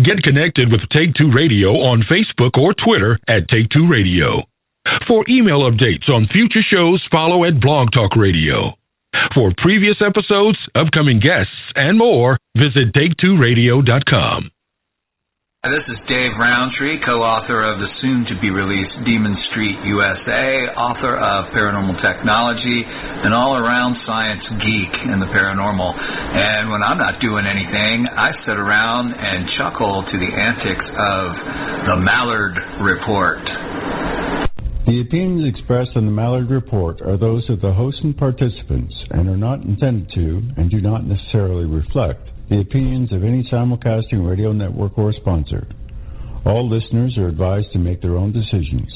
Get connected with Take Two Radio on Facebook or Twitter at Take Two Radio. For email updates on future shows, follow at Blog Talk Radio. For previous episodes, upcoming guests, and more, visit TakeTwoRadio.com. This is Dave Rountree, co-author of the soon-to-be-released Demon Street USA, author of Paranormal Technology, an all-around science geek in the paranormal. And when I'm not doing anything, I sit around and chuckle to the antics of the Malliard Report. The opinions expressed on the Malliard Report are those of the host and participants and are not intended to and do not necessarily reflect the opinions of any simulcasting radio network or sponsor. All listeners are advised to make their own decisions.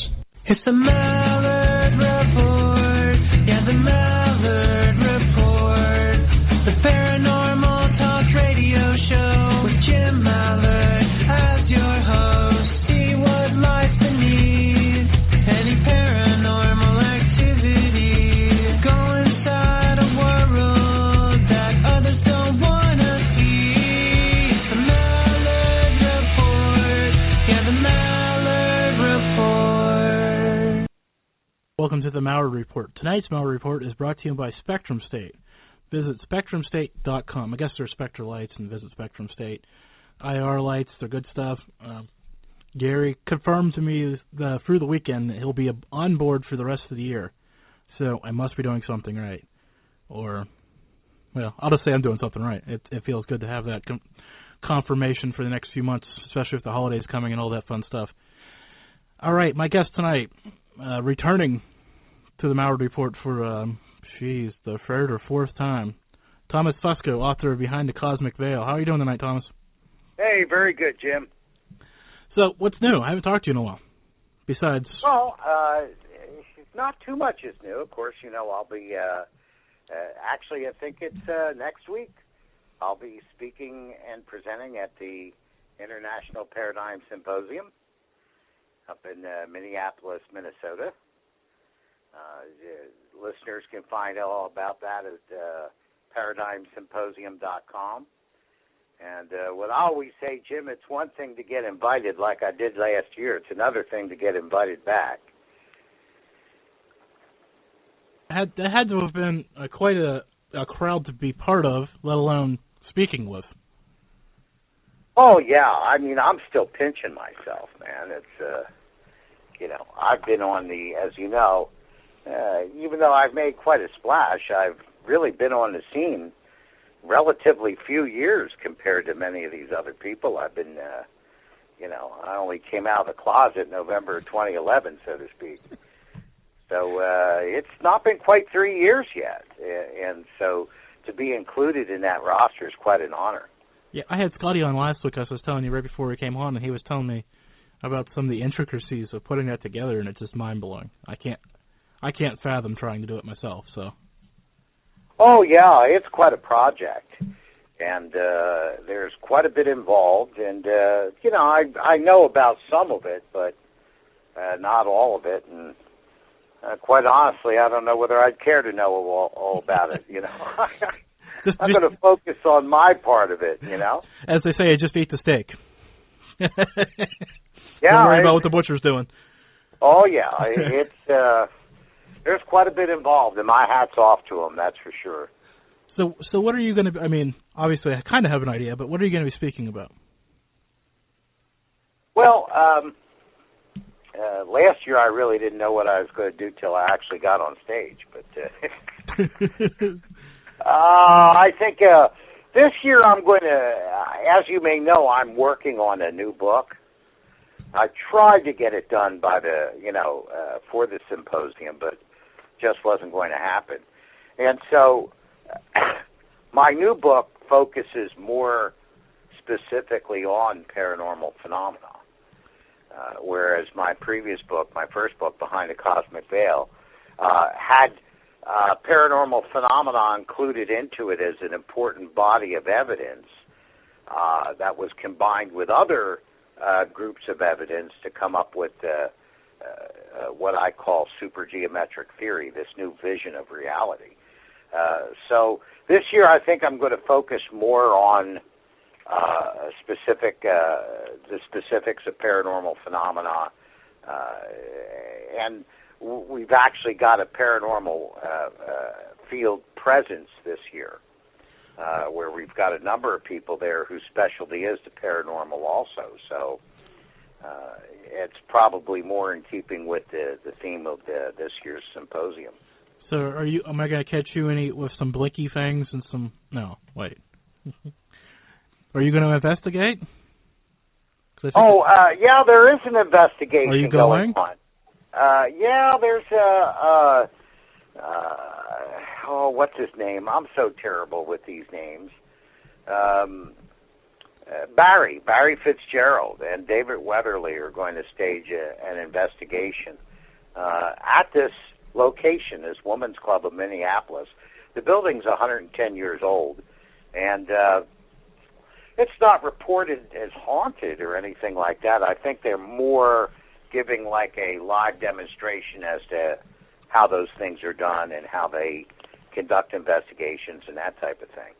It's the Malliard Report. Yeah, the Malliard Report. The paranormal talk radio show with Jim Malliard as your host. See what lies beneath any paranormal activity. Go inside a world that others don't want to see. It's the Malliard Report. Yeah, the Malliard Report. Welcome to the Malliard Report. Tonight's Malliard Report is brought to you by Spectrum State. Visit SpectrumState.com. I guess they're Spectra lights, and visit Spectrum State. IR lights, they're good stuff. Gary confirmed to me through the weekend that he'll be on board for the rest of the year. So I must be doing something right. Or, well, I'll just say I'm doing something right. It feels good to have that confirmation for the next few months, especially with the holidays coming and all that fun stuff. All right, my guest tonight, returning to the Malliard Report for, the third or fourth time, Thomas Fusco, author of Behind the Cosmic Veil. How are you doing tonight, Thomas? Hey, very good, Jim. So, what's new? I haven't talked to you in a while. Besides... Well, not too much is new. Of course, I'll be... actually, I think it's next week. I'll be speaking and presenting at the International Paradigm Symposium up in Minneapolis, Minnesota. Listeners can find out all about that at ParadigmSymposium.com. And what I always say, Jim, it's one thing to get invited like I did last year. It's another thing to get invited back. That had to have been quite a crowd to be part of, let alone speaking with. Oh, yeah. I mean, I'm still pinching myself, man. It's, I've been on the, as you know, even though I've made quite a splash, I've really been on the scene relatively few years compared to many of these other people. I've been, I only came out of the closet in November 2011, so to speak. So it's not been quite 3 years yet. And so to be included in that roster is quite an honor. Yeah, I had Scotty on last week, as I was telling you right before he came on, and he was telling me about some of the intricacies of putting that together, and it's just mind-blowing. I can't fathom trying to do it myself, so... Oh, yeah, it's quite a project, and there's quite a bit involved, and, I know about some of it, but not all of it, and quite honestly, I don't know whether I'd care to know all about it, I'm going to focus on my part of it, As they say, just eat the steak. Yeah, don't worry about what the butcher's doing. Oh, yeah, it's... There's quite a bit involved, and my hat's off to them, that's for sure. So what are you going to... I mean, obviously, I kind of have an idea, but what are you going to be speaking about? Well, last year I really didn't know what I was going to do till I actually got on stage. But I think this year I'm going to... as you may know, I'm working on a new book. I tried to get it done by the, for the symposium, but just wasn't going to happen. And so my new book focuses more specifically on paranormal phenomena, whereas my previous book, my first book, Behind the Cosmic Veil, had paranormal phenomena included into it as an important body of evidence that was combined with other groups of evidence to come up with what I call supergeometric theory, this new vision of reality. So this year I think I'm going to focus more on the specifics of paranormal phenomena, and we've actually got a paranormal field presence this year, where we've got a number of people there whose specialty is the paranormal also. So it's probably more in keeping with the theme of this year's symposium. So am I going to catch you with some blinky things and some... No, wait. Are you going to investigate? Yeah, there is an investigation. Are you going? On. Yeah, there's what's his name? I'm so terrible with these names. Barry Fitzgerald and David Weatherly are going to stage an investigation at this location, this Women's Club of Minneapolis. The building's 110 years old, and it's not reported as haunted or anything like that. I think they're more giving like a live demonstration as to how those things are done and how they conduct investigations and that type of thing.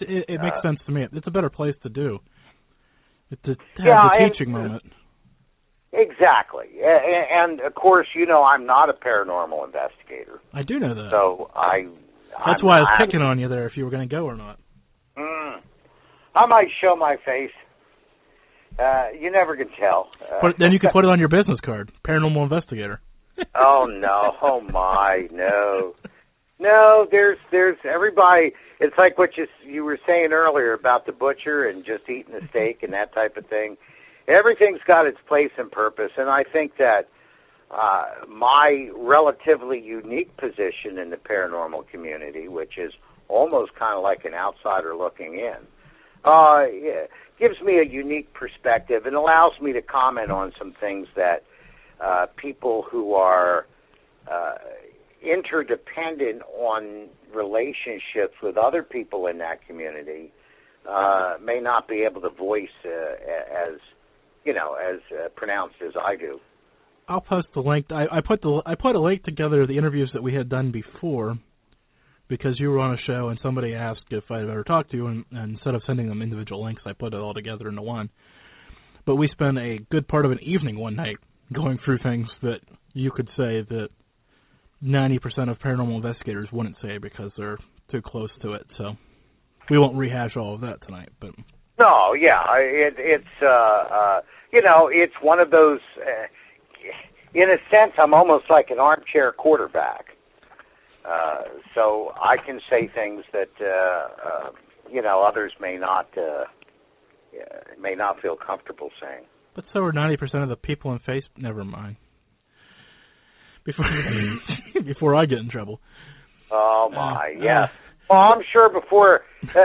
It makes sense to me. It's a better place to do. To have the teaching moment. Exactly. And, of course, you know I'm not a paranormal investigator. I do know that. So That's why I was picking on you there, if you were going to go or not. I might show my face. You never can tell. Then you could put it on your business card, paranormal investigator. Oh, no. Oh, my. No. No, there's everybody. It's like what you were saying earlier about the butcher and just eating a steak and that type of thing. Everything's got its place and purpose, and I think that my relatively unique position in the paranormal community, which is almost kind of like an outsider looking in, gives me a unique perspective and allows me to comment on some things that people who are interdependent on relationships with other people in that community may not be able to voice as pronounced as I do. I'll post the link. I put a link together of the interviews that we had done before, because you were on a show and somebody asked if I'd ever talked to you, and instead of sending them individual links, I put it all together into one. But we spent a good part of an evening one night going through things that you could say that 90% of paranormal investigators wouldn't say because they're too close to it. So we won't rehash all of that tonight. But no, yeah, it's one of those. In a sense, I'm almost like an armchair quarterback. So I can say things that others may not feel comfortable saying. But so are 90% of the people in Facebook. Never mind. Before I get in trouble. Oh my, yes. Well, I'm sure before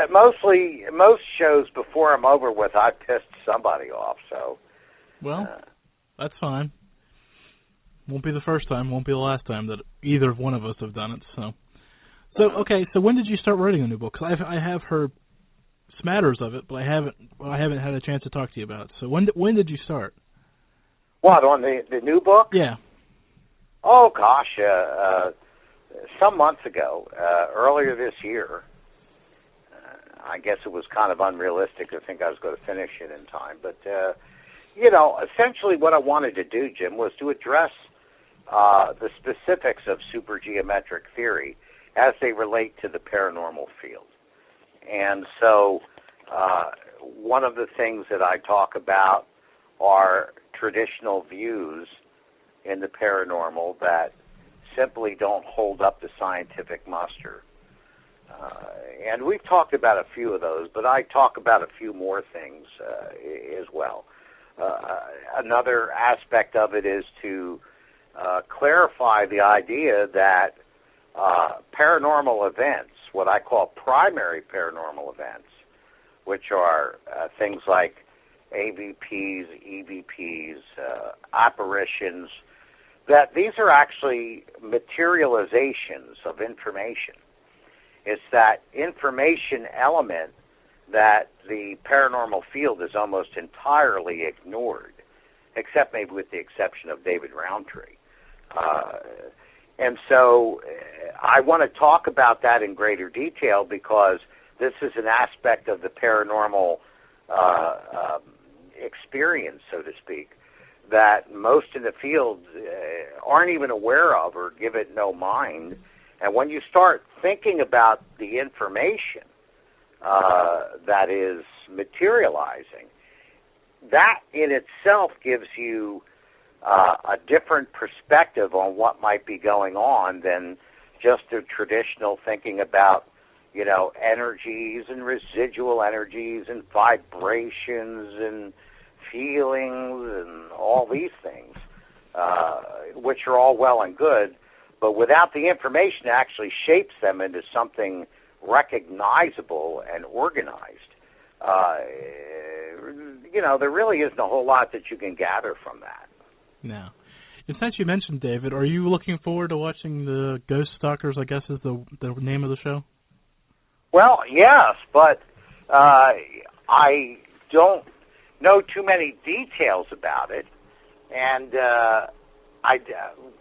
most shows before I'm over with, I pissed somebody off. So. Well, that's fine. Won't be the first time. Won't be the last time that either one of us have done it. So okay. So when did you start writing a new book? Because I have heard smatters of it, but I haven't had a chance to talk to you about it. So when did you start? What, on the new book? Yeah. Oh gosh, some months ago, earlier this year. I guess it was kind of unrealistic to think I was going to finish it in time, but essentially what I wanted to do, Jim, was to address the specifics of supergeometric theory as they relate to the paranormal field. And so one of the things that I talk about are traditional views in the paranormal that simply don't hold up to scientific muster. And we've talked about a few of those, but I talk about a few more things as well. Another aspect of it is to clarify the idea that paranormal events, what I call primary paranormal events, which are things like AVPs, EVPs, apparitions, that these are actually materializations of information. It's that information element that the paranormal field is almost entirely ignored, except maybe with the exception of David Rountree. And so I want to talk about that in greater detail because this is an aspect of the paranormal experience, so to speak, that most in the field aren't even aware of or give it no mind. And when you start thinking about the information that is materializing, that in itself gives you a different perspective on what might be going on than just the traditional thinking about, you know, energies and residual energies and vibrations and feelings and all these things, which are all well and good, but without the information that actually shapes them into something recognizable and organized, you know, there really isn't a whole lot that you can gather from that. No. And since you mentioned David, are you looking forward to watching the Ghost Stalkers, I guess is the name of the show? Well, yes, but I don't know too many details about it. And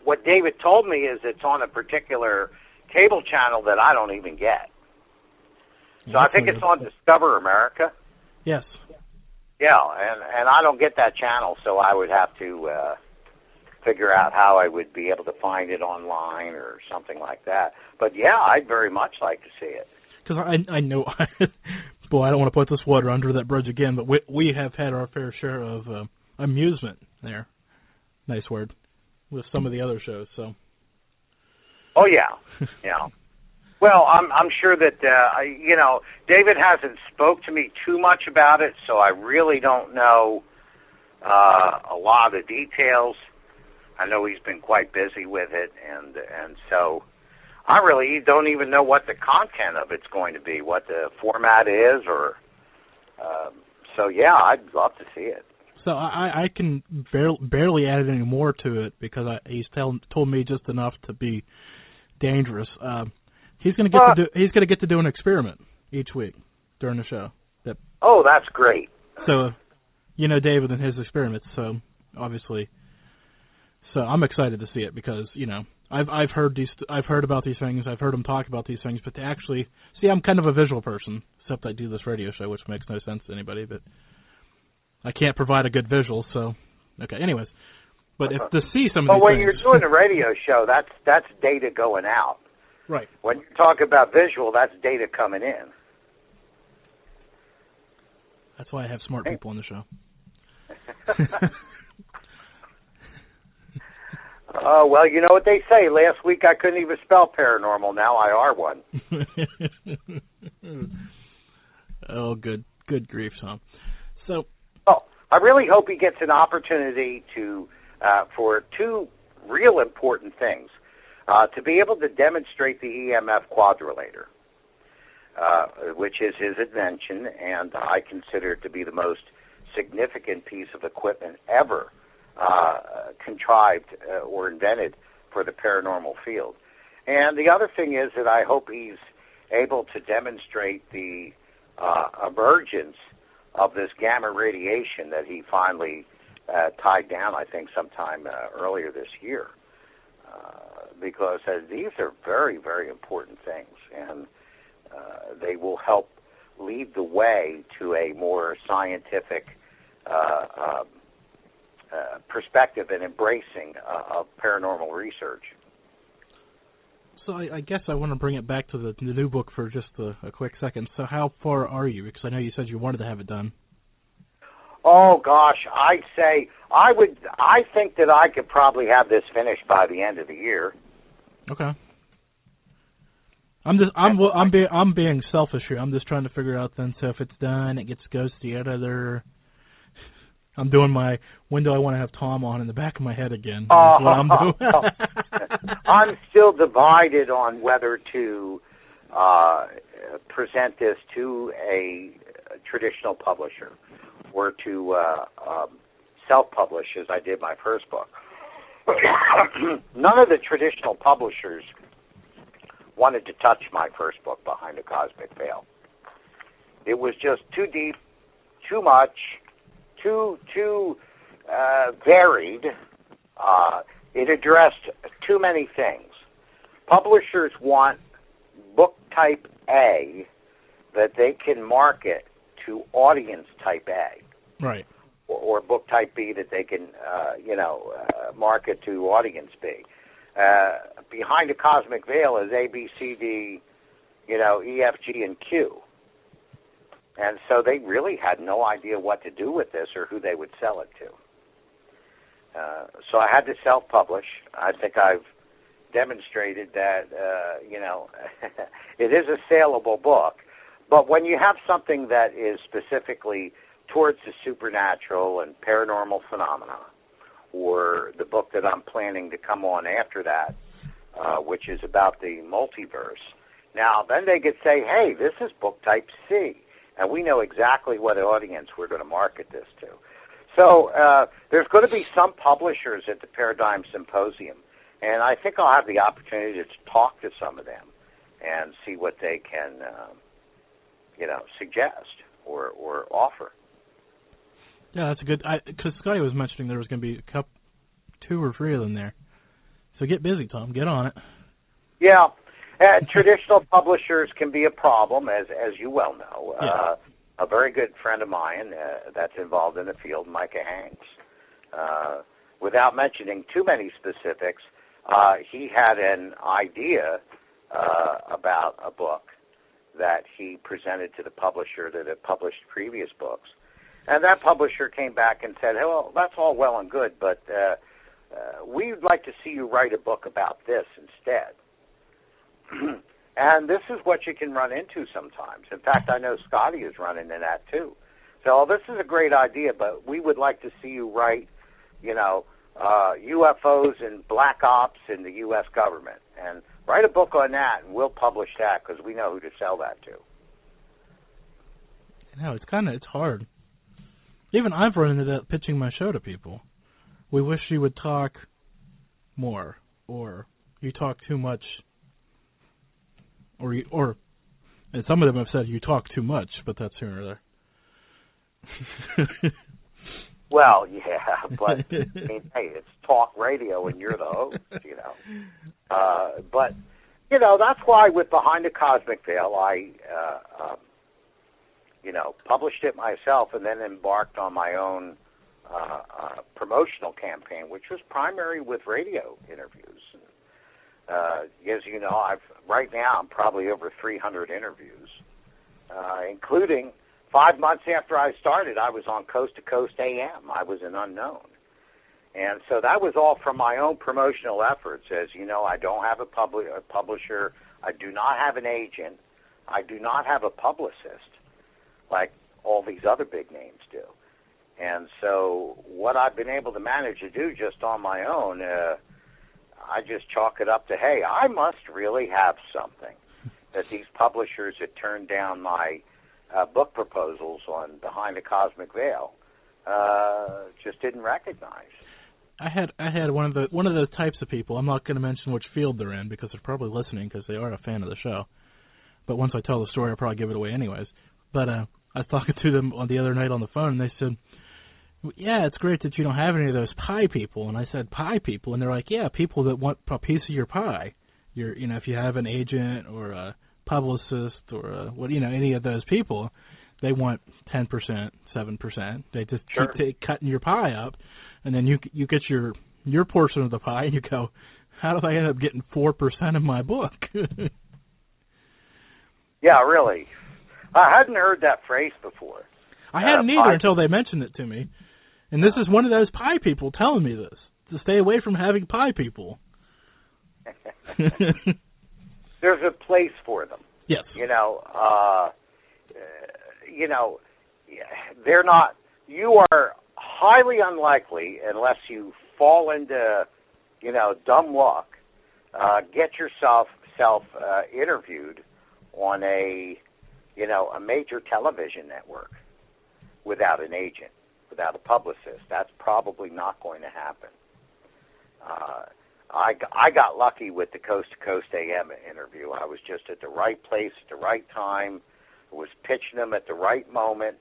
what David told me is it's on a particular cable channel that I don't even get. So I think it's on Discover America. Yes. Yeah, and I don't get that channel, so I would have to figure out how I would be able to find it online or something like that. But yeah, I'd very much like to see it. Because I know, boy, I don't want to put this water under that bridge again, but we have had our fair share of amusement there. Nice word. With some of the other shows, so. Oh yeah, yeah. Well, I'm sure that you know, David hasn't spoke to me too much about it, so I really don't know a lot of the details. I know he's been quite busy with it, and so I really don't even know what the content of it's going to be, what the format is, or so yeah, I'd love to see it. So I can barely add any more to it because he's told me just enough to be dangerous. He's going to get to do an experiment each week during the show. Oh, that's great. So, you know David and his experiments. So obviously, so I'm excited to see it because you know I've heard about these things. I've heard him talk about these things, but to actually see, I'm kind of a visual person, except I do this radio show, which makes no sense to anybody. But I can't provide a good visual, so okay. Anyways, but if to see some of these when things, you're doing a radio show, that's data going out. Right. When you talk about visual, that's data coming in. That's why I have smart people on the show. Well, you know what they say. Last week I couldn't even spell paranormal. Now I are one. Oh, good grief, Tom. So. Oh, I really hope he gets an opportunity to for two real important things. To be able to demonstrate the EMF quadrilator, which is his invention, and I consider it to be the most significant piece of equipment ever contrived or invented for the paranormal field. And the other thing is that I hope he's able to demonstrate the emergence of this gamma radiation that he finally tied down, I think, sometime earlier this year. Because these are very, very important things, and they will help lead the way to a more scientific perspective and embracing of paranormal research. So I guess I want to bring it back to the new book for just a quick second. So how far are you? Because I know you said you wanted to have it done. Oh gosh, I'd say I think that I could probably have this finished by the end of the year. Okay. I'm being selfish here. I'm just trying to figure out then. So if it's done, it goes to the editor. I'm doing my when do I want to have Tom on in the back of my head again. That's what I'm doing. I'm still divided on whether to present this to a traditional publisher or to self-publish as I did my first book. None of the traditional publishers wanted to touch my first book, Behind the Cosmic Veil. It was just too deep, too much, too varied. It addressed too many things. Publishers want book type A that they can market to audience type A. Right. Or book type B that they can, market to audience B. Behind the Cosmic Veil is A, B, C, D, E, F, G, and Q. And so they really had no idea what to do with this or who they would sell it to. So I had to self-publish. I think I've demonstrated that, it is a saleable book. But when you have something that is specifically towards the supernatural and paranormal phenomena, or the book that I'm planning to come on after that, which is about the multiverse, now then they could say, hey, this is book type C, and we know exactly what audience we're going to market this to. So there's going to be some publishers at the Paradigm Symposium, and I think I'll have the opportunity to talk to some of them and see what they can, suggest or offer. Yeah, that's a good. Because Scotty was mentioning there was going to be two or three of them there. So get busy, Tom. Get on it. Yeah, traditional publishers can be a problem, as you well know. Yeah. A very good friend of mine that's involved in the field, Micah Hanks. Without mentioning too many specifics, he had an idea about a book that he presented to the publisher that had published previous books. And that publisher came back and said, hey, well, that's all well and good, but we'd like to see you write a book about this instead. And this is what you can run into sometimes. In fact, I know Scotty is running into that too. So this is a great idea, but we would like to see you write, UFOs and black ops in the U.S. government. And write a book on that, and we'll publish that because we know who to sell that to. No, it's hard. Even I've run into that pitching my show to people. We wish you would talk more, or you talk too much, or and some of them have said you talk too much, but that's here or there. Well, yeah, but I mean, hey, it's talk radio, and you're the host, But that's why with Behind the Cosmic Veil, I published it myself and then embarked on my own promotional campaign, which was primary with radio interviews. As you know, right now I'm probably over 300 interviews, including 5 months after I started, I was on Coast to Coast AM. I was an unknown. And so that was all from my own promotional efforts. As you know, I don't have a publisher. I do not have an agent. I do not have a publicist like all these other big names do. And so what I've been able to manage to do just on my own, I just chalk it up to, hey, I must really have something that these publishers that turned down my book proposals on Behind the Cosmic Veil just didn't recognize. I had one of those types of people. I'm not going to mention which field they're in because they're probably listening because they are a fan of the show. But once I tell the story, I'll probably give it away anyways. But I was talking to them on the other night on the phone, and they said, yeah, it's great that you don't have any of those pie people. And I said, pie people? And they're like, yeah, people that want a piece of your pie. If you have an agent or a publicist or any of those people, they want 10%, 7%. They just keep cutting your pie up, and then you get your portion of the pie, and you go, how do I end up getting 4% of my book? Yeah, really. I hadn't heard that phrase before. I hadn't either until they mentioned it to me. And this is one of those pie people telling me this, to stay away from having pie people. There's a place for them. Yes. They're not, you are highly unlikely, unless you fall into, dumb luck, get yourself interviewed on a major television network without an agent, without a publicist. That's probably not going to happen. I got lucky with the Coast to Coast AM interview. I was just at the right place at the right time, was pitching them at the right moment,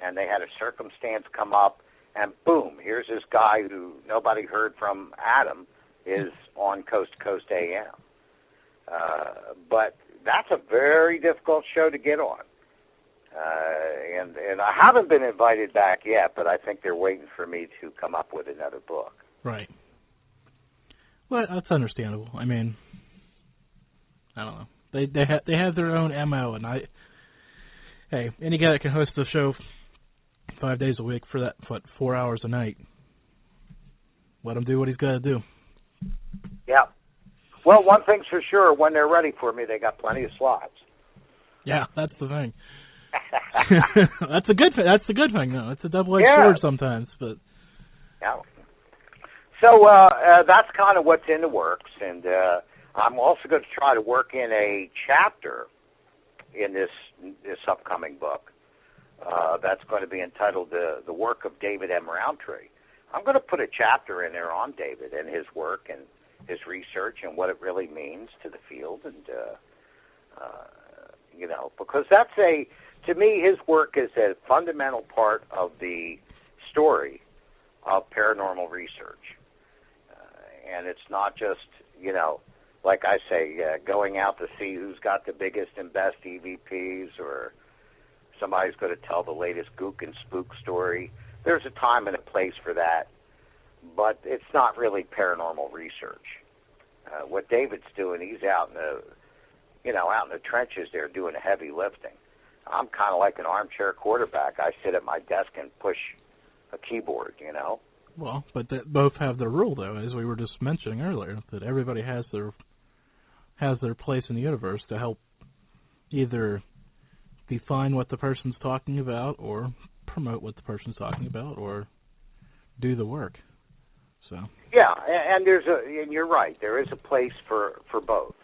and they had a circumstance come up, and boom, here's this guy who nobody heard from, Adam, is on Coast to Coast AM. But that's a very difficult show to get on. And I haven't been invited back yet, but I think they're waiting for me to come up with another book. Right. Well, that's understandable. I mean, I don't know. They have their own MO, and hey, any guy that can host a show 5 days a week for that 4 hours a night, let him do what he's got to do. Yeah. Well, one thing's for sure: when they're ready for me, they got plenty of slots. Yeah, that's the thing. That's a good thing, though. It's a double-edged sword sometimes, but. Yeah. So that's kind of what's in the works, and I'm also going to try to work in a chapter in this upcoming book that's going to be entitled "The Work of David M. Rountree." I'm going to put a chapter in there on David and his work and his research and what it really means to the field, and because that's to me, his work is a fundamental part of the story of paranormal research. And it's not just, like I say, going out to see who's got the biggest and best EVPs, or somebody's going to tell the latest gook and spook story. There's a time and a place for that, but it's not really paranormal research. What David's doing, he's out in the trenches there doing the heavy lifting. I'm kind of like an armchair quarterback. I sit at my desk and push a keyboard, Well, but they both have their rule, though, as we were just mentioning earlier, that everybody has their place in the universe to help either define what the person's talking about, or promote what the person's talking about, or do the work. So. Yeah, and you're right. There is a place for both.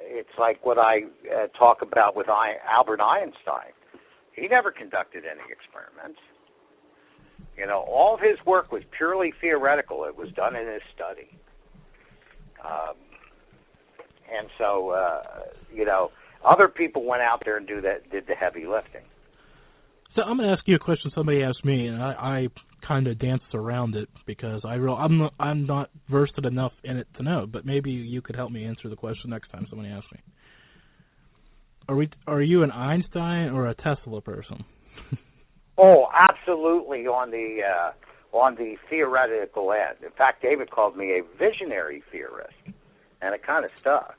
It's like what I talk about with Albert Einstein. He never conducted any experiments. All of his work was purely theoretical. It was done in his study. And so, other people went out there and did the heavy lifting. So I'm going to ask you a question somebody asked me, and I kind of danced around it because I'm not versed enough in it to know, but maybe you could help me answer the question next time somebody asks me. Are you an Einstein or a Tesla person? Oh, absolutely on the theoretical end. In fact, David called me a visionary theorist, and it kind of stuck.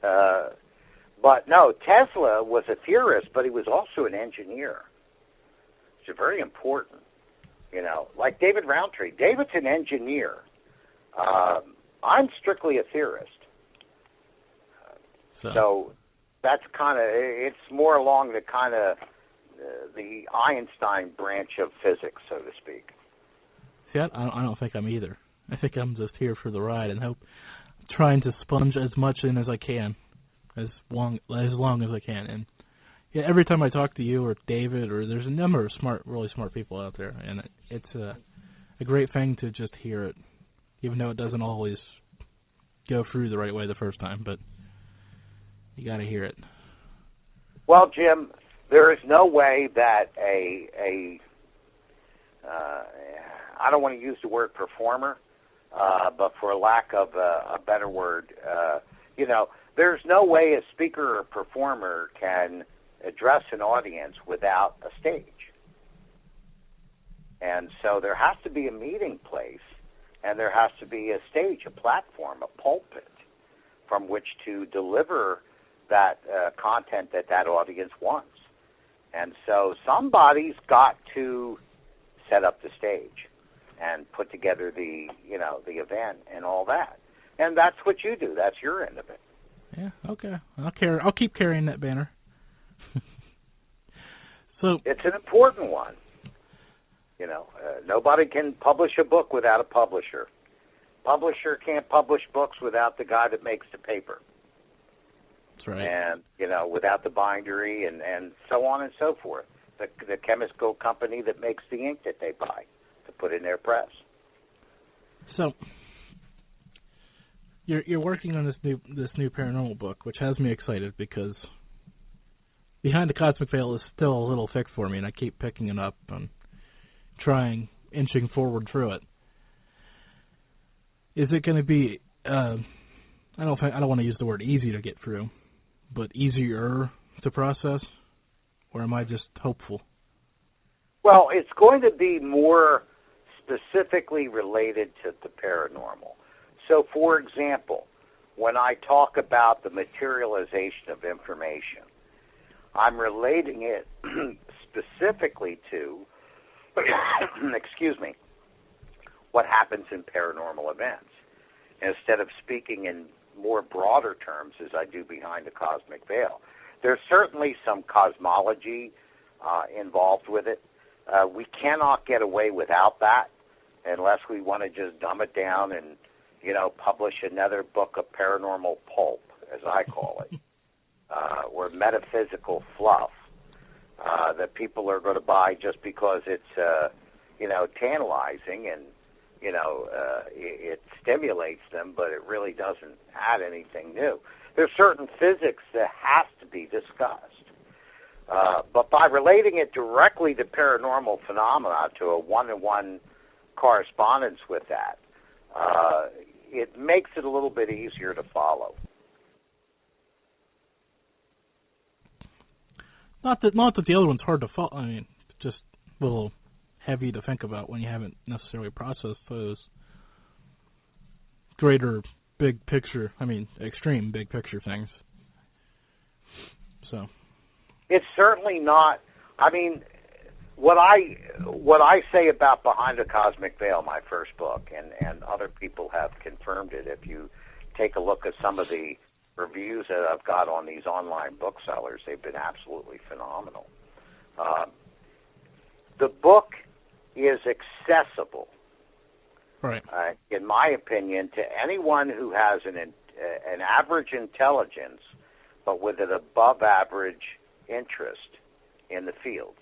But no, Tesla was a theorist, but he was also an engineer. It's very important, like David Rountree. David's an engineer. I'm strictly a theorist. So that's it's more along the kind of the Einstein branch of physics, so to speak. See, I don't think I'm either. I think I'm just here for the ride and trying to sponge as much in as I can, as long as I can. And yeah, every time I talk to you or David, or there's a number of really smart people out there, and it's a great thing to just hear it, even though it doesn't always go through the right way the first time, but you got to hear it. Well, Jim, there is no way that I don't want to use the word performer, but for lack of a better word, there's no way a speaker or performer can address an audience without a stage. And so there has to be a meeting place, and there has to be a stage, a platform, a pulpit from which to deliver that content that audience wants. And so somebody's got to set up the stage and put together the event and all that. And that's what you do. That's your end of it. Yeah, okay. I'll keep carrying that banner. So it's an important one. Nobody can publish a book without a publisher. Publisher can't publish books without the guy that makes the paper. That's right. And, without the bindery and so on and so forth. The chemical company that makes the ink that they buy to put in their press. So you're working on this new paranormal book, which has me excited because Behind the Cosmic Veil is still a little thick for me, and I keep picking it up and inching forward through it. Is it going to be? I don't want to use the word easy to get through, but easier to process. or am I just hopeful? Well, it's going to be more specifically related to the paranormal. So, for example, when I talk about the materialization of information, I'm relating it specifically to, excuse me, what happens in paranormal events, instead of speaking in more broader terms as I do behind the cosmic veil. There's certainly some cosmology involved with it. We cannot get away without that unless we want to just dumb it down and, publish another book of paranormal pulp, as I call it, or metaphysical fluff that people are going to buy just because it's, tantalizing and, it stimulates them, but it really doesn't add anything new. There's certain physics that has to be discussed. But by relating it directly to paranormal phenomena, to a one-to-one correspondence with that, it makes it a little bit easier to follow. Not that the other one's hard to follow. I mean, just a little heavy to think about when you haven't necessarily processed those greater big picture, extreme big picture things. So it's certainly not. What I say about Behind the Cosmic Veil, my first book, and other people have confirmed it. If you take a look at some of the reviews that I've got on these online booksellers, they've been absolutely phenomenal. The book is accessible, right? In my opinion, to anyone who has an average intelligence, but with an above-average interest in the field,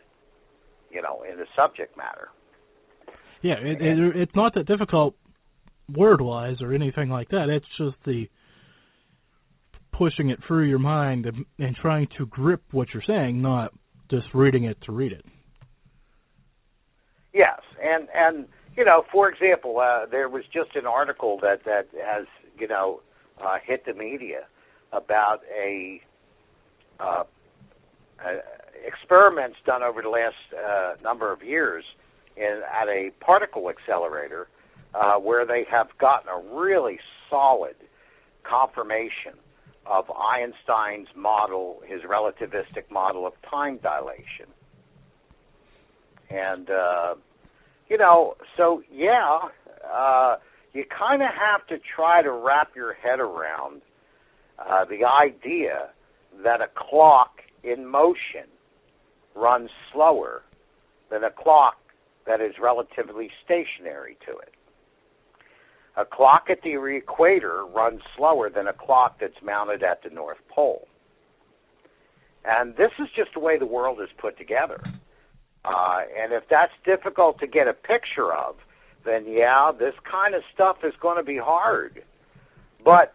in the subject matter. Yeah, it's not that difficult word-wise or anything like that. It's just the pushing it through your mind and trying to grip what you're saying, not just reading it to read it. Yes, and for example, there was just an article that has hit the media about experiments done over the last number of years at a particle accelerator, where they have gotten a really solid confirmation of Einstein's model, his relativistic model of time dilation. And, you kind of have to try to wrap your head around the idea that a clock in motion runs slower than a clock that is relatively stationary to it. A clock at the equator runs slower than a clock that's mounted at the North Pole. And this is just the way the world is put together. And if that's difficult to get a picture of, then, this kind of stuff is going to be hard. But,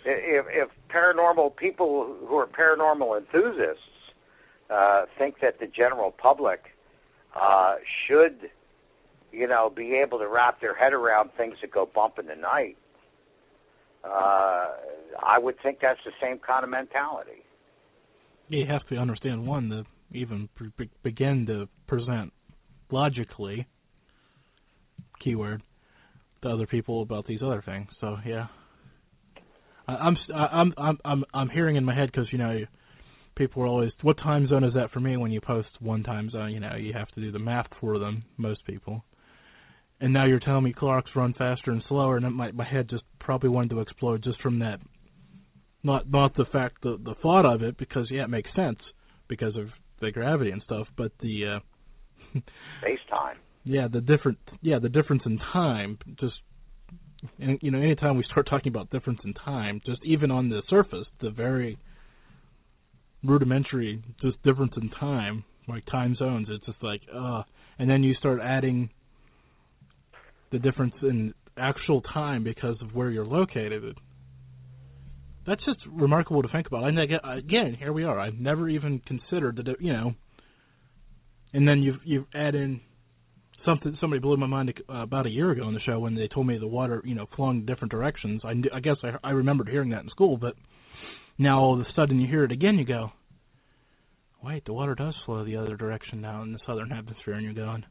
if paranormal people who are paranormal enthusiasts think that the general public should, be able to wrap their head around things that go bump in the night, I would think that's the same kind of mentality. You have to understand, one, to even begin to present logically, keyword, to other people about these other things. So yeah, I'm hearing in my head, because people are always, what time zone is that for me? When you post one time zone, you have to do the math for them, most people. And now you're telling me clocks run faster and slower, and my head just probably wanted to explode just from that. Not the fact, the thought of it, because it makes sense because of the gravity and stuff, but the space time. Yeah, the difference in time. Just anytime we start talking about difference in time, just even on the surface, the very rudimentary just difference in time, like time zones, it's just like, and then you start adding the difference in actual time because of where you're located. That's just remarkable to think about. And again, here we are. I've never even considered that, and then you add in something. Somebody blew my mind about a year ago on the show when they told me the water, flowing in different directions. I guess I remembered hearing that in school, but now all of a sudden you hear it again, you go, wait, the water does flow the other direction now in the southern hemisphere, and you're going,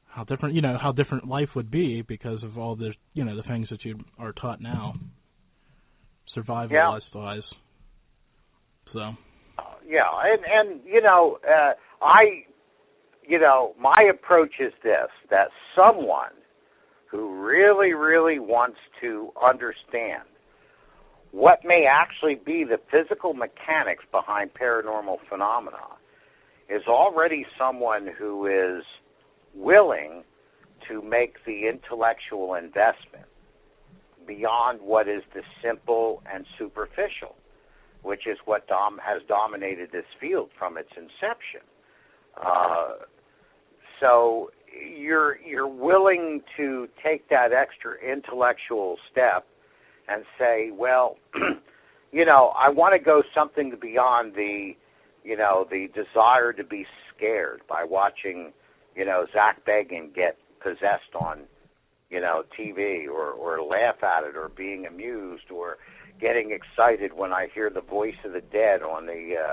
how different life would be because of all the, the things that you are taught now, survivalist-wise. So. Yeah, and my approach is this, that someone who really, really wants to understand what may actually be the physical mechanics behind paranormal phenomena is already someone who is willing to make the intellectual investment beyond what is the simple and superficial, which is what has dominated this field from its inception. So you're willing to take that extra intellectual step and say, well, I want to go something beyond the desire to be scared by watching, Zach Bagans get possessed on, TV or laugh at it or being amused or getting excited when I hear the voice of the dead on the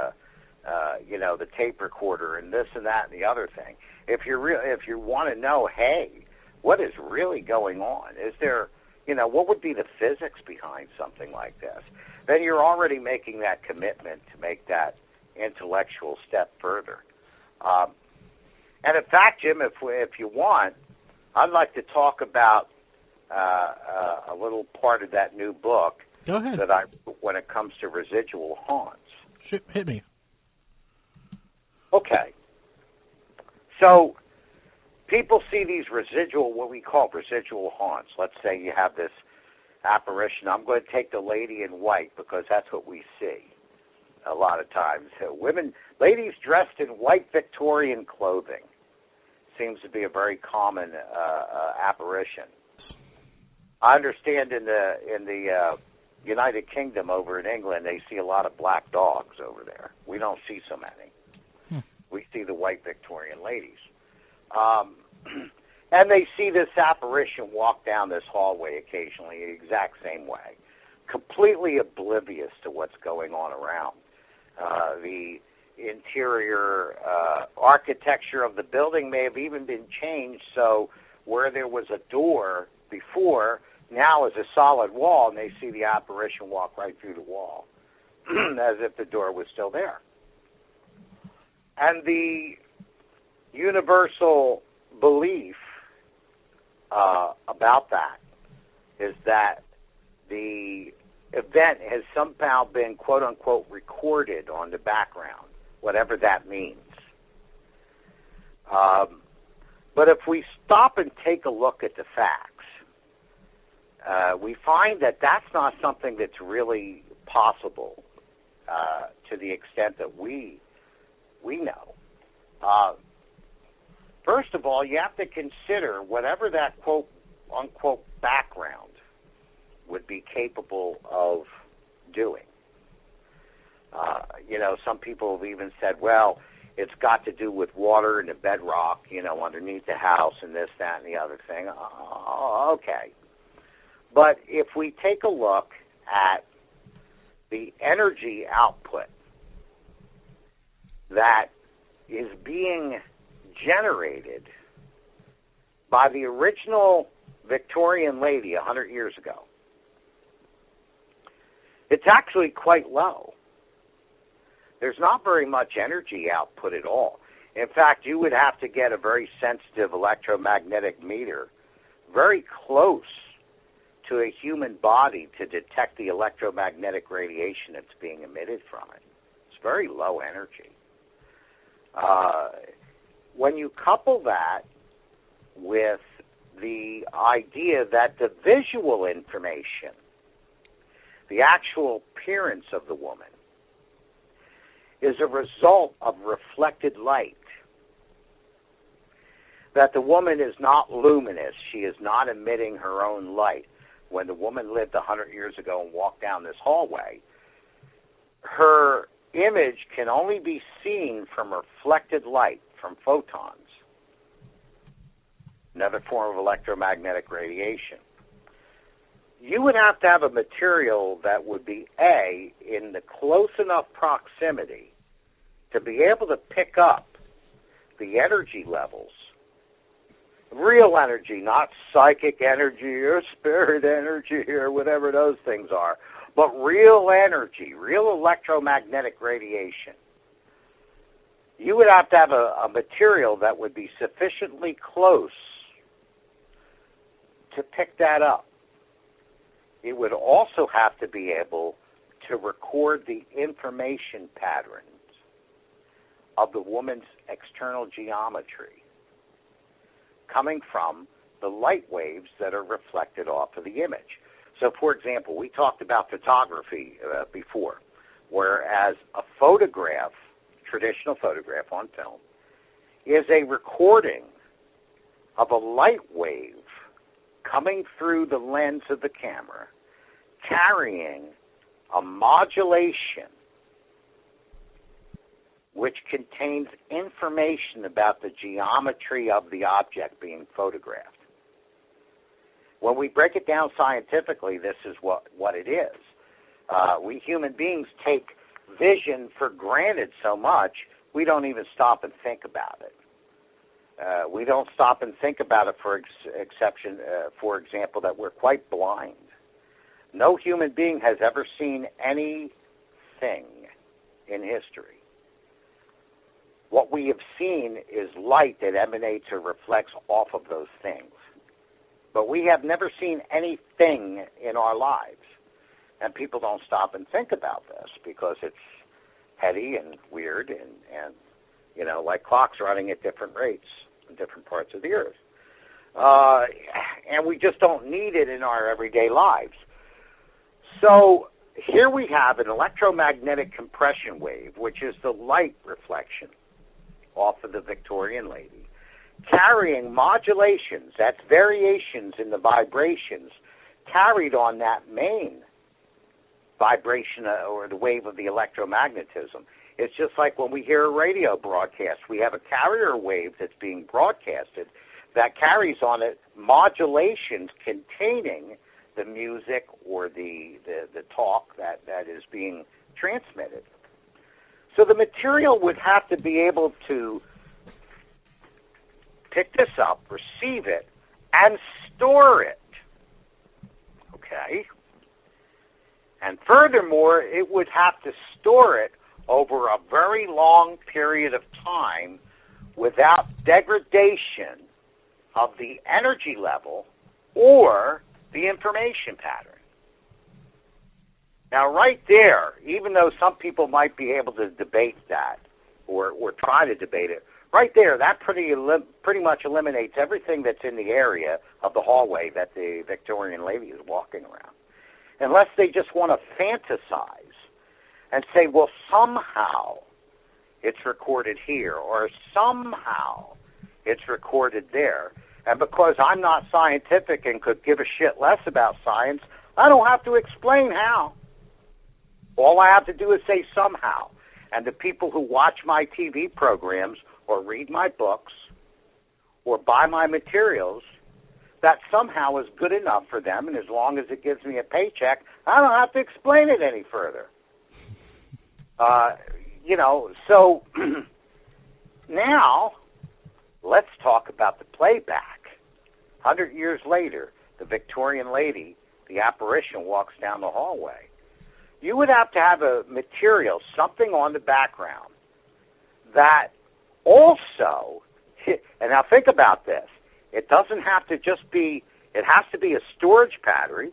tape recorder and this and that and the other thing. If you want to know, hey, what is really going on? Is there, what would be the physics behind something like this? Then you're already making that commitment to make that intellectual step further. And in fact, Jim, if you want, I'd like to talk about a little part of that new book. Go ahead. That I wrote when it comes to residual haunts. Hit me. Okay. So people see these what we call residual haunts. Let's say you have this apparition. I'm going to take the lady in white because that's what we see a lot of times. Ladies dressed in white Victorian clothing seems to be a very common apparition. I understand in the United Kingdom over in England, they see a lot of black dogs over there. We don't see so many. We see the white Victorian ladies. And they see this apparition walk down this hallway occasionally the exact same way, completely oblivious to what's going on around. The interior architecture of the building may have even been changed, so where there was a door before, now is a solid wall, and they see the apparition walk right through the wall, as if the door was still there. And the universal belief about that is that the event has somehow been, quote-unquote, recorded on the background, whatever that means. But if we stop and take a look at the facts, we find that that's not something that's really possible to the extent that we know. First of all, you have to consider whatever that quote-unquote background would be capable of doing. Some people have even said, well, it's got to do with water and the bedrock, underneath the house and this, that, and the other thing. Okay. But if we take a look at the energy output that is being generated by the original Victorian lady 100 years ago, it's actually quite low. There's not very much energy output at all. In fact, you would have to get a very sensitive electromagnetic meter very close to a human body to detect the electromagnetic radiation that's being emitted from it. It's very low energy. When you couple that with the idea that the visual information, the actual appearance of the woman, is a result of reflected light, that the woman is not luminous, she is not emitting her own light. When the woman lived 100 years ago and walked down this hallway, her image can only be seen from reflected light, from photons, another form of electromagnetic radiation. You would have a material that would be, A, in the close enough proximity to be able to pick up the energy levels, real energy, not psychic energy or spirit energy or whatever those things are, but real energy, real electromagnetic radiation, you would have to have a material that would be sufficiently close to pick that up. It would also have to be able to record the information patterns of the woman's external geometry coming from the light waves that are reflected off of the image. So, for example, we talked about photography before, whereas a photograph, traditional photograph on film, is a recording of a light wave coming through the lens of the camera, carrying a modulation which contains information about the geometry of the object being photographed. When we break it down scientifically, this is what it is. We human beings take vision for granted so much, we don't even stop and think about it. We don't stop and think about it, for example, that we're quite blind. No human being has ever seen anything in history. What we have seen is light that emanates or reflects off of those things. But we have never seen anything in our lives. And people don't stop and think about this because it's heady and weird and you know, like clocks running at different rates in different parts of the earth. And we just don't need it in our everyday lives. So here we have an electromagnetic compression wave, which is the light reflection off of the Victorian lady, carrying modulations, that's variations in the vibrations, carried on that main vibration or the wave of the electromagnetism. It's just like when we hear a radio broadcast, we have a carrier wave that's being broadcasted that carries on it modulations containing the music or the talk that is being transmitted. So the material would have to be able to pick this up, receive it, and store it. Okay? And furthermore, it would have to store it over a very long period of time without degradation of the energy level or the information pattern. Now, right there, even though some people might be able to debate that or try to debate it, right there, that pretty much eliminates everything that's in the area of the hallway that the Victorian lady is walking around. Unless they just want to fantasize and say, well, somehow it's recorded here or somehow it's recorded there. And because I'm not scientific and could give a shit less about science, I don't have to explain how. All I have to do is say somehow. And the people who watch my TV programs or read my books or buy my materials, that somehow is good enough for them, and as long as it gives me a paycheck, I don't have to explain it any further. So now let's talk about the playback. 100 years later, the Victorian lady, the apparition, walks down the hallway. You would have to have a material, something on the background that also, and now think about this, it doesn't have to just be, it has to be a storage battery.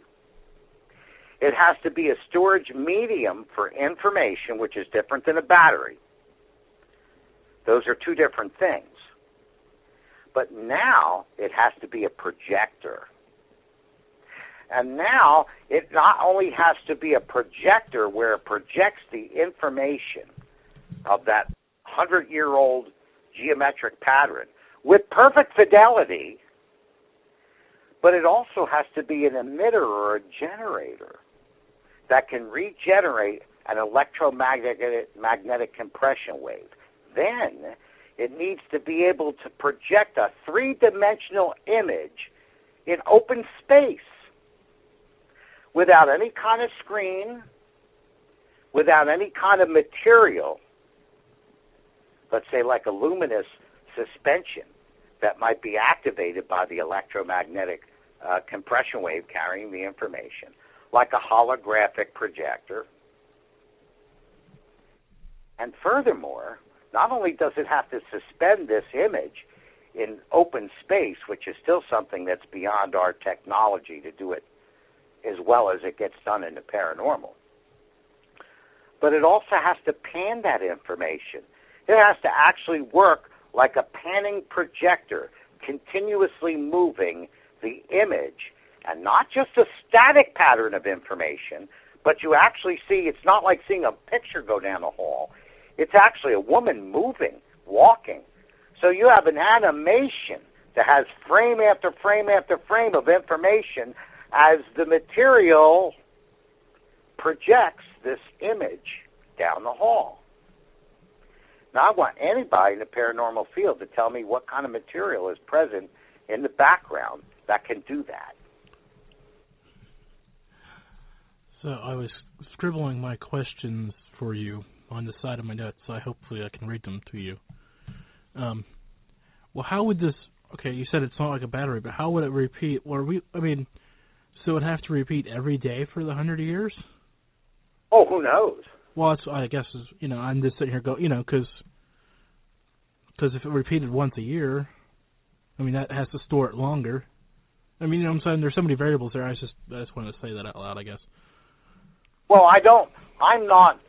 It has to be a storage medium for information, which is different than a battery. Those are two different things. But now it has to be a projector. And now it not only has to be a projector where it projects the information of that 100-year-old geometric pattern with perfect fidelity, but it also has to be an emitter or a generator that can regenerate an electromagnetic compression wave. Then it needs to be able to project a three-dimensional image in open space without any kind of screen, without any kind of material let's say like a luminous suspension that might be activated by the electromagnetic compression wave carrying the information, like a holographic projector. And furthermore, not only does it have to suspend this image in open space, which is still something that's beyond our technology to do it as well as it gets done in the paranormal, but it also has to pan that information. It has to actually work like a panning projector, continuously moving the image, and not just a static pattern of information, but you actually see, it's not like seeing a picture go down the hall. It's actually a woman moving, walking. So you have an animation that has frame after frame after frame of information as the material projects this image down the hall. Now, I want anybody in the paranormal field to tell me what kind of material is present in the background that can do that. So I was scribbling my questions for you on the side of my notes, so hopefully I can read them to you. Well, how would this... Okay, you said it's not like a battery, but how would it repeat? So it would have to repeat every day for the 100 years? Oh, who knows? Well, I guess, I'm just sitting here because if it repeated once a year, that has to store it longer. I'm saying? There's so many variables there. I just wanted to say that out loud, I guess. Well, I'm not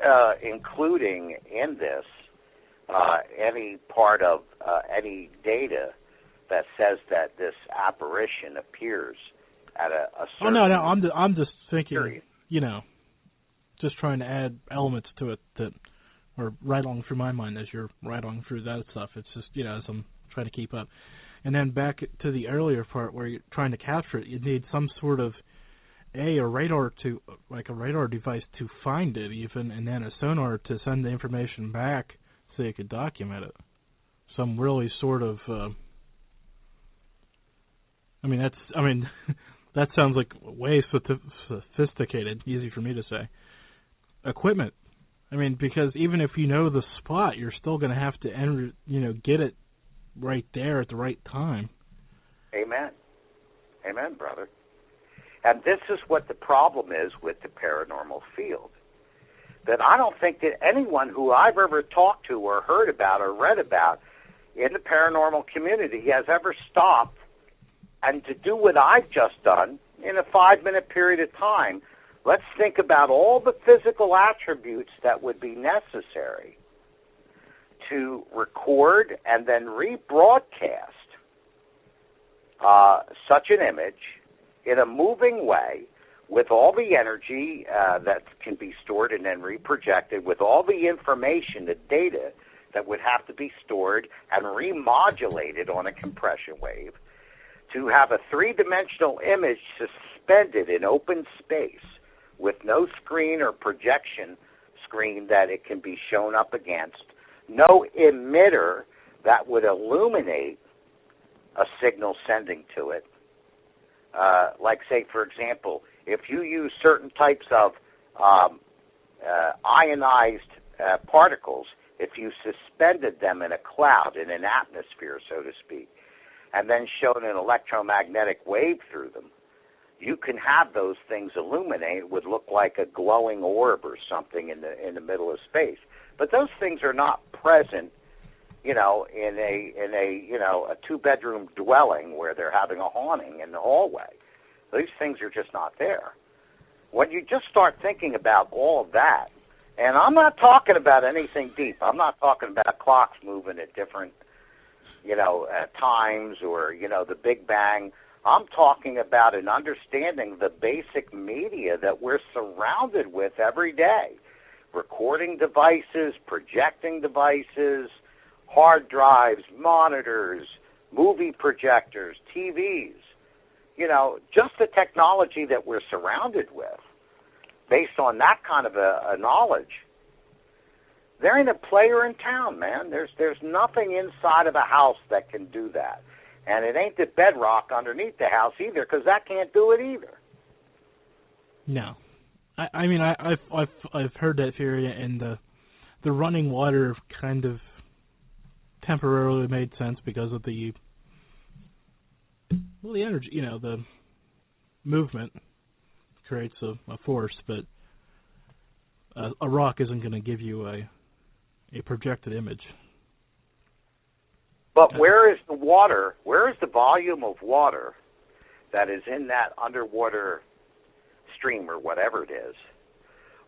including in this any part of any data that says that this apparition appears at a certain... Oh, no, I'm just thinking, period. Just trying to add elements to it that are right along through my mind as you're right along through that stuff. It's just, as I'm trying to keep up. And then back to the earlier part where you're trying to capture it, you need some sort of a radar device to find it even, and then a sonar to send the information back so you could document it. Some really sort of, that sounds like way sophisticated, easy for me to say. Equipment. Because even if you know the spot, you're still going to have to get it right there at the right time. Amen. Amen, brother. And this is what the problem is with the paranormal field. That I don't think that anyone who I've ever talked to or heard about or read about in the paranormal community has ever stopped and to do what I've just done in a 5-minute period of time. Let's think about all the physical attributes that would be necessary to record and then rebroadcast such an image in a moving way with all the energy that can be stored and then reprojected, with all the information, the data that would have to be stored and remodulated on a compression wave, to have a 3-dimensional image suspended in open space with no screen or projection screen that it can be shown up against, no emitter that would illuminate a signal sending to it. Like, say, for example, if you use certain types of ionized particles, if you suspended them in a cloud, in an atmosphere, so to speak, and then shone an electromagnetic wave through them, you can have those things illuminate. It would look like a glowing orb or something in the middle of space. But those things are not present, in a 2-bedroom dwelling where they're having a haunting in the hallway. These things are just not there. When you just start thinking about all of that, and I'm not talking about anything deep. I'm not talking about clocks moving at different, times or, the Big Bang. I'm talking about an understanding the basic media that we're surrounded with every day. Recording devices, projecting devices, hard drives, monitors, movie projectors, TVs. Just the technology that we're surrounded with, based on that kind of a knowledge. There ain't a player in town, man. There's nothing inside of a house that can do that. And it ain't the bedrock underneath the house either, because that can't do it either. No. I've heard that theory, and the running water kind of temporarily made sense because of the energy, the movement creates a force, but a rock isn't going to give you a projected image. But where is the water? Where is the volume of water that is in that underwater stream or whatever it is?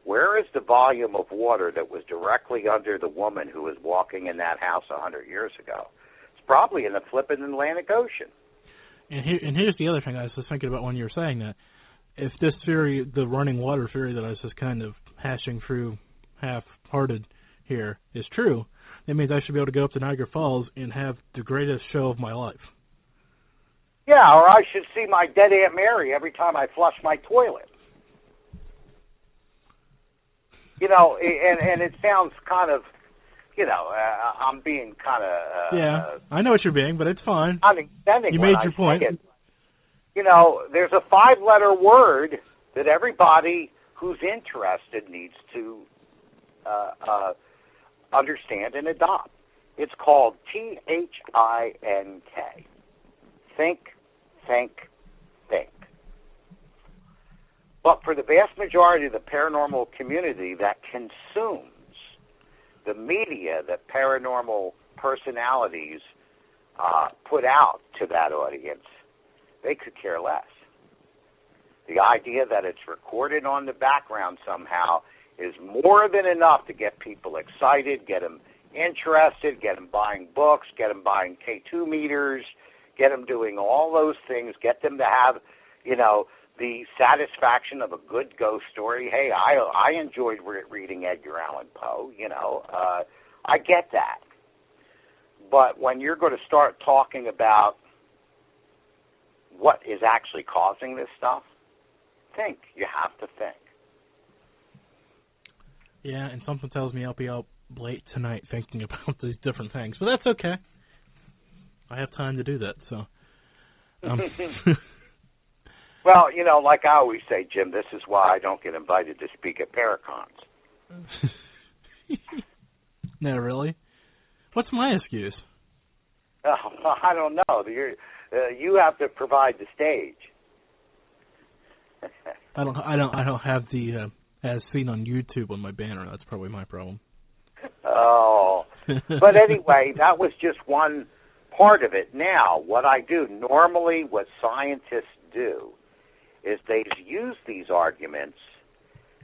Where is the volume of water that was directly under the woman who was walking in that house 100 years ago? It's probably in the flipping Atlantic Ocean. And here's the other thing I was just thinking about when you were saying that. If this theory, the running water theory that I was just kind of hashing through half-hearted here, is true, that means I should be able to go up to Niagara Falls and have the greatest show of my life. Yeah, or I should see my dead Aunt Mary every time I flush my toilet. And it sounds kind of, I'm being kind of... yeah, I know what you're being, but it's fine. I'm extending. You made your point. There's a 5-letter word that everybody who's interested needs to understand and adopt. It's called THINK. Think, think, think. But for the vast majority of the paranormal community that consumes the media that paranormal personalities put out to that audience, they could care less. The idea that it's recorded on the background somehow is more than enough to get people excited, get them interested, get them buying books, get them buying K2 meters, get them doing all those things, get them to have, the satisfaction of a good ghost story. Hey, I enjoyed reading Edgar Allan Poe, I get that. But when you're going to start talking about what is actually causing this stuff, think. You have to think. Yeah, and something tells me I'll be out late tonight thinking about these different things. But that's okay. I have time to do that, so... Well, like I always say, Jim, this is why I don't get invited to speak at Paracons. No, really? What's my excuse? I don't know. You have to provide the stage. I don't have the as seen on YouTube on my banner. That's probably my problem. Oh, but anyway, that was just one part of it. Now, what I do normally, what scientists do, is they use these arguments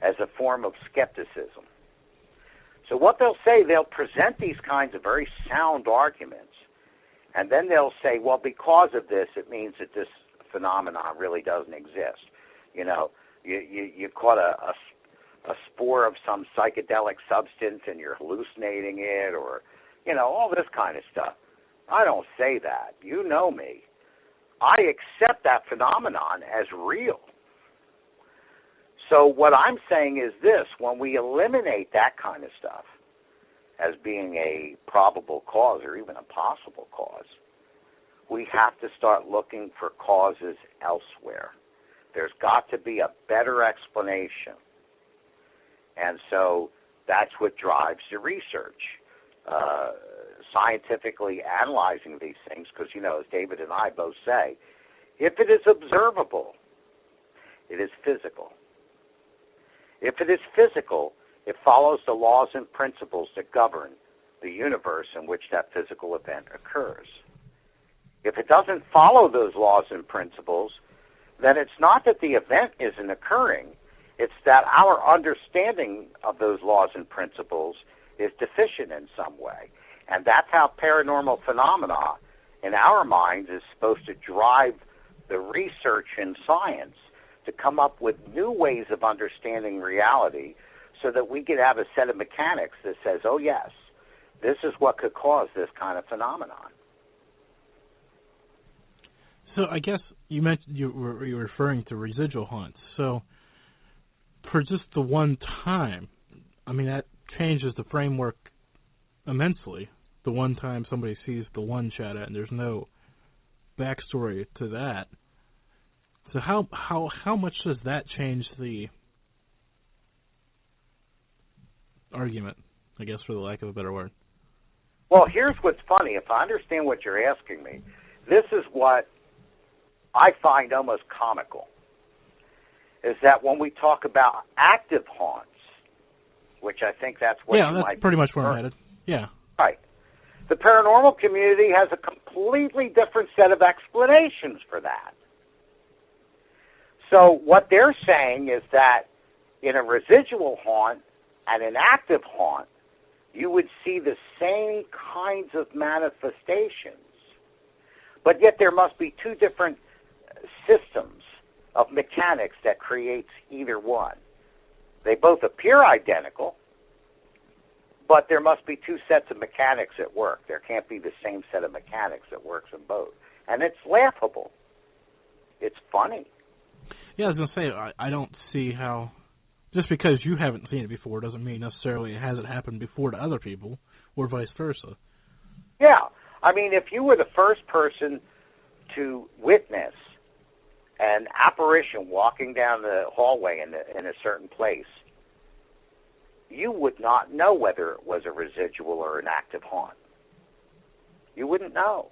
as a form of skepticism. So what they'll say, they'll present these kinds of very sound arguments, and then they'll say, well, because of this, it means that this phenomenon really doesn't exist. You caught a spore of some psychedelic substance and you're hallucinating it, or, all this kind of stuff. I don't say that. You know me. I accept that phenomenon as real. So what I'm saying is this: when we eliminate that kind of stuff as being a probable cause or even a possible cause, we have to start looking for causes elsewhere. There's got to be a better explanation. And so that's what drives the research. Scientifically analyzing these things, because, as David and I both say, if it is observable, it is physical. If it is physical, it follows the laws and principles that govern the universe in which that physical event occurs. If it doesn't follow those laws and principles, then it's not that the event isn't occurring, it's that our understanding of those laws and principles is deficient in some way. And that's how paranormal phenomena in our minds is supposed to drive the research in science to come up with new ways of understanding reality so that we could have a set of mechanics that says, oh, yes, this is what could cause this kind of phenomenon. So I guess you mentioned you were referring to residual haunts. So for just the one time, that changes the framework immensely. The one time somebody sees the one shadow and there's no backstory to that. So how much does that change the argument, I guess, for the lack of a better word? Well, here's what's funny. If I understand what you're asking me, this is what I find almost comical, is that when we talk about active haunts, which I think that's what you that's pretty much where I'm headed. Yeah. Right. The paranormal community has a completely different set of explanations for that. So what they're saying is that in a residual haunt and an active haunt, you would see the same kinds of manifestations, but yet there must be two different systems of mechanics that creates either one. They both appear identical, but there must be two sets of mechanics at work. There can't be the same set of mechanics that works in both. And it's laughable. It's funny. Yeah, I was going to say, I don't see how, just because you haven't seen it before doesn't mean necessarily it hasn't happened before to other people, or vice versa. Yeah. I mean, if you were the first person to witness an apparition walking down the hallway in a certain place, you would not know whether it was a residual or an active haunt. You wouldn't know.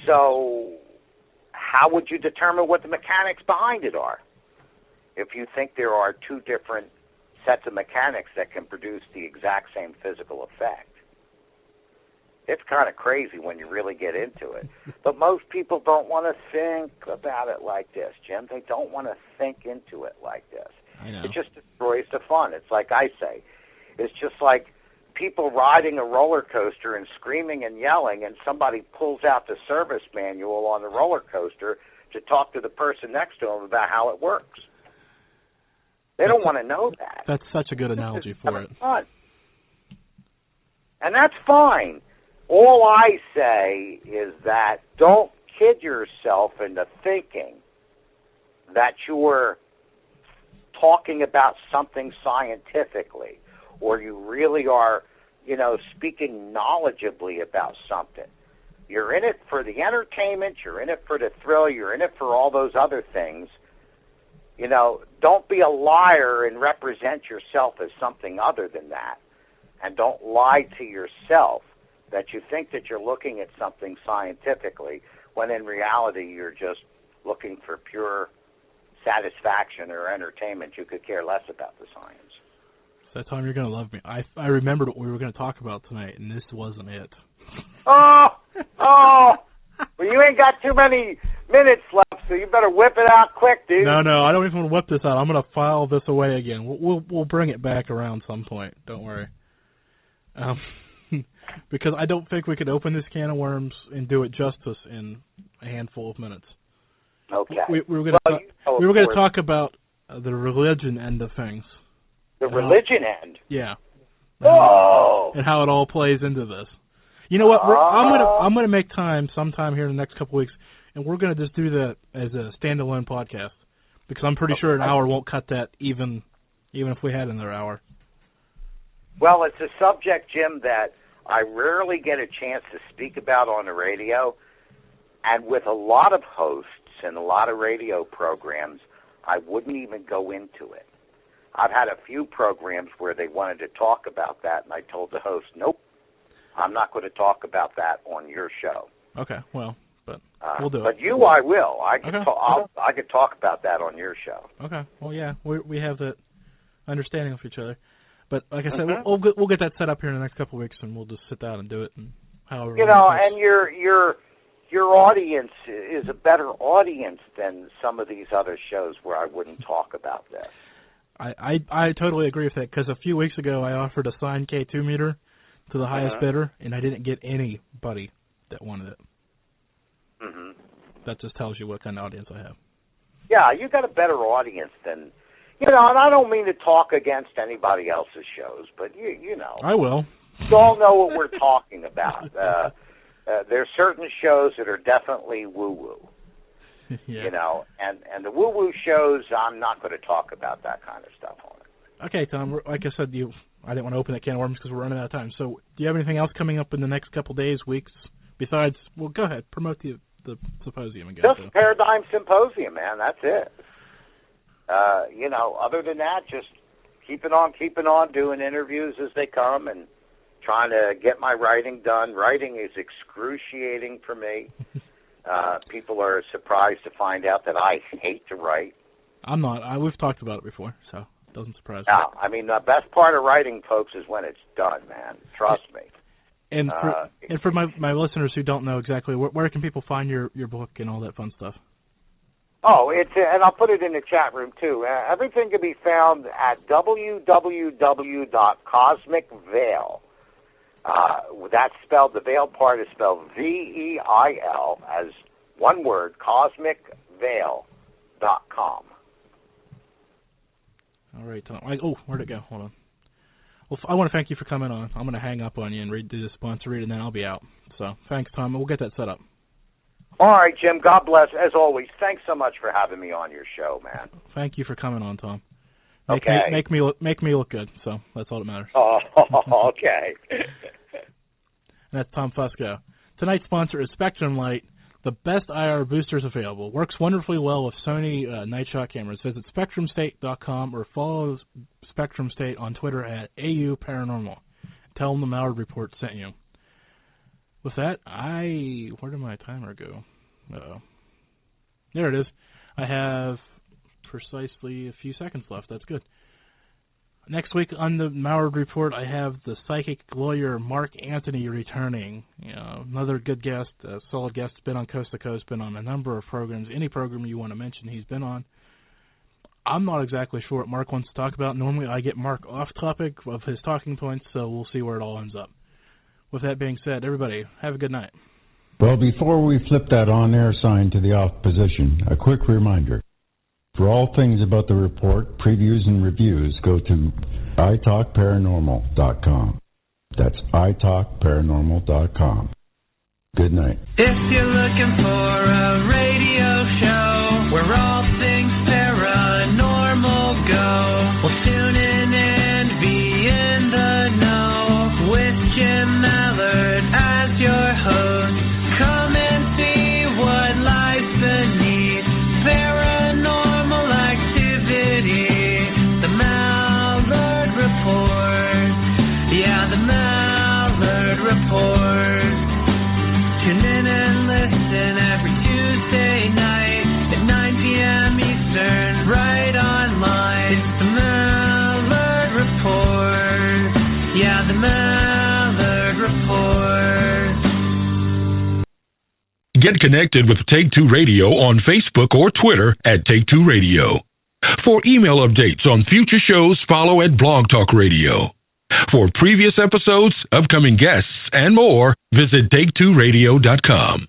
So how would you determine what the mechanics behind it are if you think there are two different sets of mechanics that can produce the exact same physical effect? It's kind of crazy when you really get into it. But most people don't want to think about it like this, Jim. They don't want to think into it like this. I know. It just destroys the fun. It's like I say. It's just like people riding a roller coaster and screaming and yelling, and somebody pulls out the service manual on the roller coaster to talk to the person next to them about how it works. They don't want to know that. That's such a good analogy for it. Fun. And that's fine. All I say is that don't kid yourself into thinking that you're talking about something scientifically, or you really are, speaking knowledgeably about something. You're in it for the entertainment, you're in it for the thrill, you're in it for all those other things. Don't be a liar and represent yourself as something other than that. And don't lie to yourself that you think that you're looking at something scientifically, when in reality you're just looking for pure satisfaction or entertainment. You could care less about the science. That time you're going to love me. I remembered what we were going to talk about tonight, and this wasn't it. Oh! Well, you ain't got too many minutes left, so you better whip it out quick, dude. No, I don't even want to whip this out. I'm going to file this away again. We'll bring it back around some point. Don't worry. Because I don't think we could open this can of worms and do it justice in a handful of minutes. Okay. We were going to talk about the religion end of things. The religion end? Yeah. Oh! And how it all plays into this. You know what? I'm going to make time sometime here in the next couple of weeks, and we're going to just do that as a standalone podcast, because I'm pretty sure an hour won't cut that, even if we had another hour. Well, it's a subject, Jim, that I rarely get a chance to speak about on the radio, and with a lot of hosts and a lot of radio programs, I wouldn't even go into it. I've had a few programs where they wanted to talk about that, and I told the host, nope, I'm not going to talk about that on your show. Okay, well, but we'll do it. But I will. I could talk about that on your show. Okay, well, yeah, we have that understanding of each other. But like I said, we'll get that set up here in the next couple of weeks, and we'll just sit down and do it. And however, and your audience is a better audience than some of these other shows where I wouldn't talk about this. I totally agree with that, because a few weeks ago I offered a signed K2 meter to the highest bidder, and I didn't get anybody that wanted it. Mm-hmm. That just tells you what kind of audience I have. Yeah, you got a better audience than, and I don't mean to talk against anybody else's shows, but you know. I will. You all know what we're talking about. There's certain shows that are definitely woo-woo. Yeah. And the woo-woo shows, I'm not going to talk about that kind of stuff on it. Okay, Tom, like I said, I didn't want to open that can of worms because we're running out of time. So do you have anything else coming up in the next couple days, weeks, besides, well, go ahead, promote the symposium again. Just Paradigm Symposium, man, that's it. Other than that, just keeping on, doing interviews as they come and trying to get my writing done. Writing is excruciating for me. People are surprised to find out that I hate to write. I'm not. We've talked about it before, so it doesn't surprise me. I mean, the best part of writing, folks, is when it's done, man. Trust me. And for my listeners who don't know exactly, where can people find your book and all that fun stuff? Oh, and I'll put it in the chat room, too. Everything can be found at www.cosmicveil. That's spelled, the veil part is spelled V-E-I-L, as one word, cosmicveil.com. All right, Tom. Where'd it go? Hold on. Well, I want to thank you for coming on. I'm going to hang up on you and do the sponsor read, and then I'll be out. So thanks, Tom. We'll get that set up. All right, Jim. God bless. As always, thanks so much for having me on your show, man. Thank you for coming on, Tom. Make me look good. So that's all that matters. Oh, okay. And that's Tom Fusco. Tonight's sponsor is Spectrum Light, the best IR boosters available. Works wonderfully well with Sony night shot cameras. Visit SpectrumState.com or follow Spectrum State on Twitter at AU Paranormal. Tell them the Malliard Report sent you. With that, where did my timer go? Uh-oh. There it is. I have precisely a few seconds left. That's good. Next week on the Malliard Report, I have the psychic lawyer Mark Anthony returning. Another good guest, a solid guest. Been on Coast to Coast, been on a number of programs. Any program you want to mention, he's been on. I'm not exactly sure what Mark wants to talk about. Normally, I get Mark off topic of his talking points, so we'll see where it all ends up. With that being said, everybody, have a good night. Well, before we flip that on-air sign to the off position, a quick reminder. For all things about the report, previews, and reviews, go to italkparanormal.com. That's italkparanormal.com. Good night. If you're looking for a radio show where all things paranormal go, well, tune in and be in the know with Jim Malliard as your host. Come and see what lies beneath paranormal activity. The Malliard Report. Yeah, the Malliard Report. Tune in and listen every Tuesday night at 9 p.m. Eastern, right online. It's the Malliard Report. Yeah, the Malliard Report. Get connected with Take Two Radio on Facebook or Twitter at Take Two Radio. For email updates on future shows, follow at Blog Talk Radio. For previous episodes, upcoming guests, and more, visit TakeTwoRadio.com.